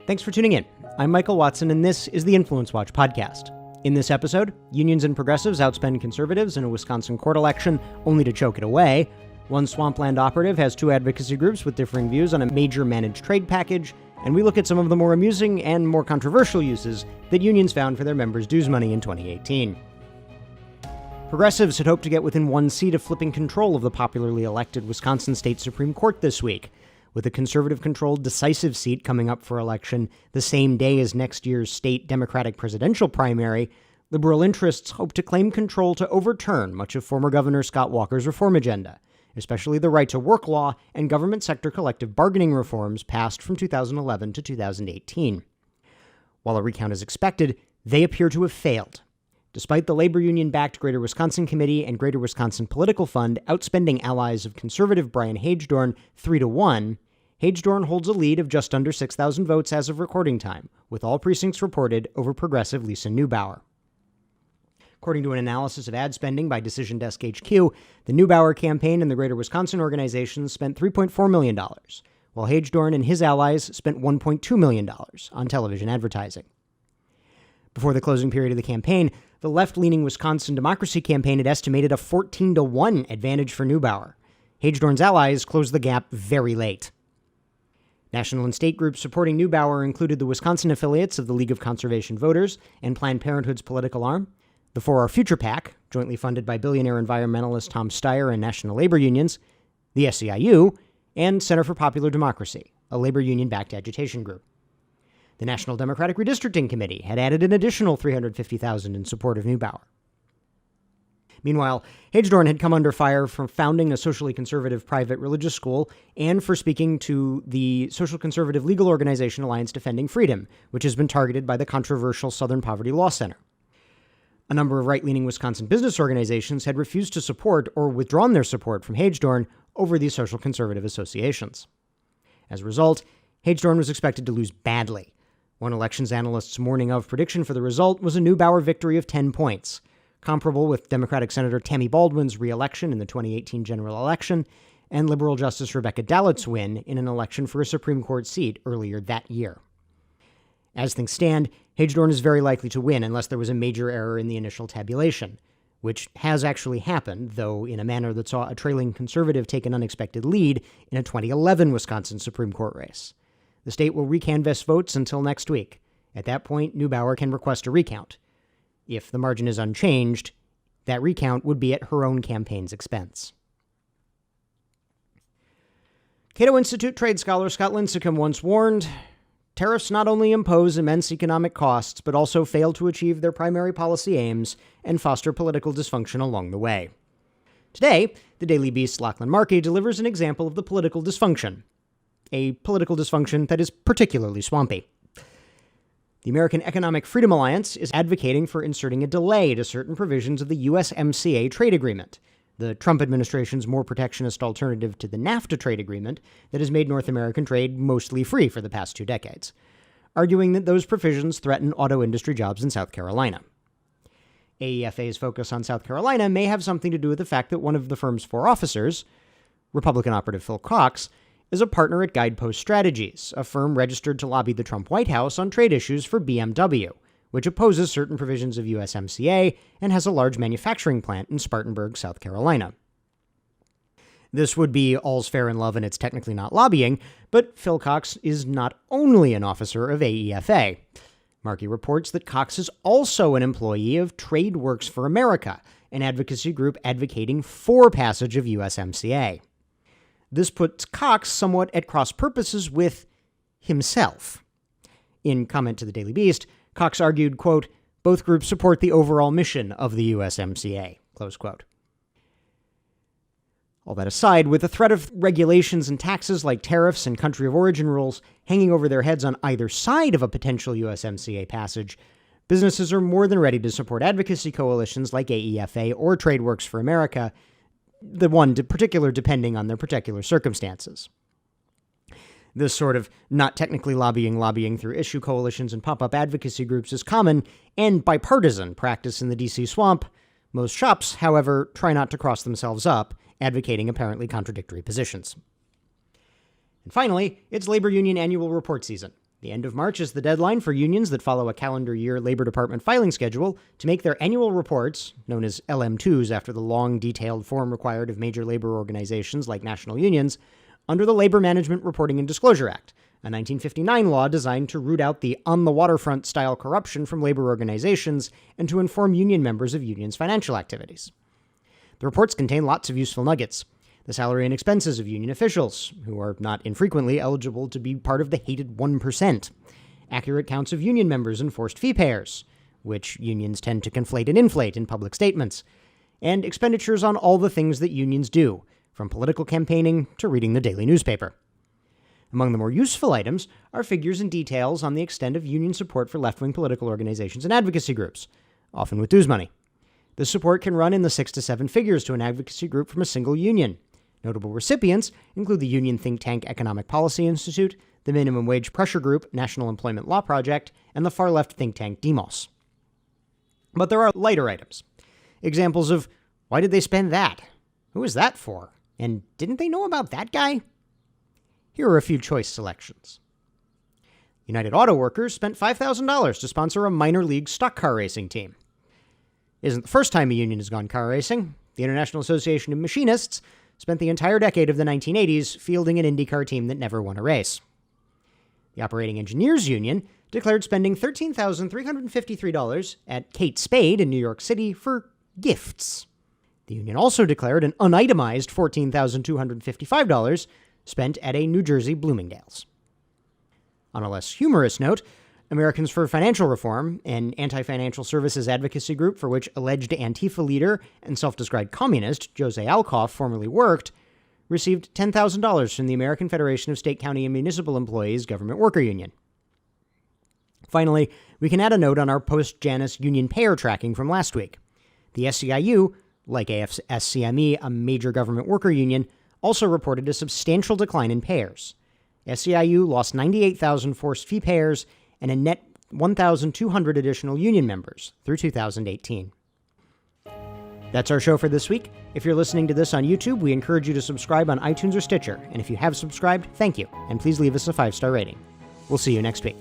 Thanks for tuning in. I'm Michael Watson, and this is the InfluenceWatch podcast. In this episode, unions and progressives outspend conservatives in a Wisconsin court election only to choke it away. One Swampland operative has two advocacy groups with differing views on a major managed trade package, and we look at some of the more amusing and more controversial uses that unions found for their members' dues money in 2018. Progressives had hoped to get within one seat of flipping control of the popularly elected Wisconsin State Supreme Court this week, with a conservative-controlled decisive seat coming up for election the same day as next year's state Democratic presidential primary. Liberal interests hope to claim control to overturn much of former Governor Scott Walker's reform agenda, especially the right-to-work law and government sector collective bargaining reforms passed from 2011 to 2018. While a recount is expected, they appear to have failed. Despite the labor union-backed Greater Wisconsin Committee and Greater Wisconsin Political Fund outspending allies of conservative Brian Hagedorn 3-1, Hagedorn holds a lead of just under 6,000 votes as of recording time, with all precincts reported over progressive Lisa Neubauer. According to an analysis of ad spending by Decision Desk HQ, the Neubauer campaign and the Greater Wisconsin organizations spent $3.4 million, while Hagedorn and his allies spent $1.2 million on television advertising. Before the closing period of the campaign, the left-leaning Wisconsin Democracy Campaign had estimated a 14-1 advantage for Neubauer. Hagedorn's allies closed the gap very late. National and state groups supporting Neubauer included the Wisconsin affiliates of the League of Conservation Voters and Planned Parenthood's political arm, the For Our Future PAC, jointly funded by billionaire environmentalist Tom Steyer and national labor unions, the SEIU, and Center for Popular Democracy, a labor union-backed agitation group. The National Democratic Redistricting Committee had added an additional $350,000 in support of Neubauer. Meanwhile, Hagedorn had come under fire for founding a socially conservative private religious school and for speaking to the social conservative legal organization Alliance Defending Freedom, which has been targeted by the controversial Southern Poverty Law Center. A number of right-leaning Wisconsin business organizations had refused to support or withdrawn their support from Hagedorn over these social conservative associations. As a result, Hagedorn was expected to lose badly. One elections analyst's morning of prediction for the result was a Neubauer victory of 10 points, comparable with Democratic Senator Tammy Baldwin's re-election in the 2018 general election and liberal Justice Rebecca Dallett's win in an election for a Supreme Court seat earlier that year. As things stand, Hagedorn is very likely to win unless there was a major error in the initial tabulation, which has actually happened, though in a manner that saw a trailing conservative take an unexpected lead in a 2011 Wisconsin Supreme Court race. The state will recanvass votes until next week. At that point, Neubauer can request a recount. If the margin is unchanged, that recount would be at her own campaign's expense. Cato Institute trade scholar Scott Lincicome once warned, tariffs not only impose immense economic costs, but also fail to achieve their primary policy aims and foster political dysfunction along the way. Today, the Daily Beast's Lachlan Markey delivers an example of the political dysfunction, a political dysfunction that is particularly swampy. The American Economic Freedom Alliance is advocating for inserting a delay to certain provisions of the USMCA trade agreement, the Trump administration's more protectionist alternative to the NAFTA trade agreement that has made North American trade mostly free for the past 2 decades, arguing that those provisions threaten auto industry jobs in South Carolina. AEFA's focus on South Carolina may have something to do with the fact that one of the firm's 4 officers, Republican operative Phil Cox, is a partner at Guidepost Strategies, a firm registered to lobby the Trump White House on trade issues for BMW, which opposes certain provisions of USMCA and has a large manufacturing plant in Spartanburg, South Carolina. This would be all's fair in love and it's technically not lobbying, but Phil Cox is not only an officer of AEFA. Markey reports that Cox is also an employee of TradeWorks for America, an advocacy group advocating for passage of USMCA. This puts Cox somewhat at cross purposes with himself. In comment to the Daily Beast, Cox argued, quote, both groups support the overall mission of the USMCA, close quote. All that aside, with the threat of regulations and taxes like tariffs and country of origin rules hanging over their heads on either side of a potential USMCA passage, businesses are more than ready to support advocacy coalitions like AEFA or TradeWorks for America, the one particular depending on their particular circumstances. This sort of not technically lobbying through issue coalitions and pop-up advocacy groups is common and bipartisan practice in the DC swamp. Most shops, however, try not to cross themselves up, advocating apparently contradictory positions. And finally, it's labor union annual report season. The end of March is the deadline for unions that follow a calendar year Labor Department filing schedule to make their annual reports, known as LM2s after the long, detailed form required of major labor organizations like national unions, under the Labor Management Reporting and Disclosure Act, a 1959 law designed to root out the on-the-waterfront-style corruption from labor organizations and to inform union members of unions' financial activities. The reports contain lots of useful nuggets. The salary and expenses of union officials, who are not infrequently eligible to be part of the hated 1%. Accurate counts of union members and forced fee payers, which unions tend to conflate and inflate in public statements. And expenditures on all the things that unions do, from political campaigning to reading the daily newspaper. Among the more useful items are figures and details on the extent of union support for left-wing political organizations and advocacy groups, often with dues money. This support can run in the 6 to 7 figures to an advocacy group from a single union. Notable recipients include the union think tank Economic Policy Institute, the minimum wage pressure group National Employment Law Project, and the far-left think tank Demos. But there are lighter items. Examples of, why did they spend that? Who is that for? And didn't they know about that guy? Here are a few choice selections. United Auto Workers spent $5,000 to sponsor a minor league stock car racing team. Isn't the first time a union has gone car racing. The International Association of Machinists spent the entire decade of the 1980s fielding an IndyCar team that never won a race. The Operating Engineers Union declared spending $13,353 at Kate Spade in New York City for gifts. The union also declared an unitemized $14,255 spent at a New Jersey Bloomingdale's. On a less humorous note, Americans for Financial Reform, an anti-financial services advocacy group for which alleged Antifa leader and self-described communist Jose Alcoff formerly worked, received $10,000 from the American Federation of State, County, and Municipal Employees Government Worker Union. Finally, we can add a note on our post-Janus union payer tracking from last week. The SEIU, like AFSCME, a major government worker union, also reported a substantial decline in payers. SEIU lost 98,000 forced fee payers and a net 1,200 additional union members through 2018. That's our show for this week. If you're listening to this on YouTube, we encourage you to subscribe on iTunes or Stitcher. And if you have subscribed, thank you. And please leave us a 5-star rating. We'll see you next week.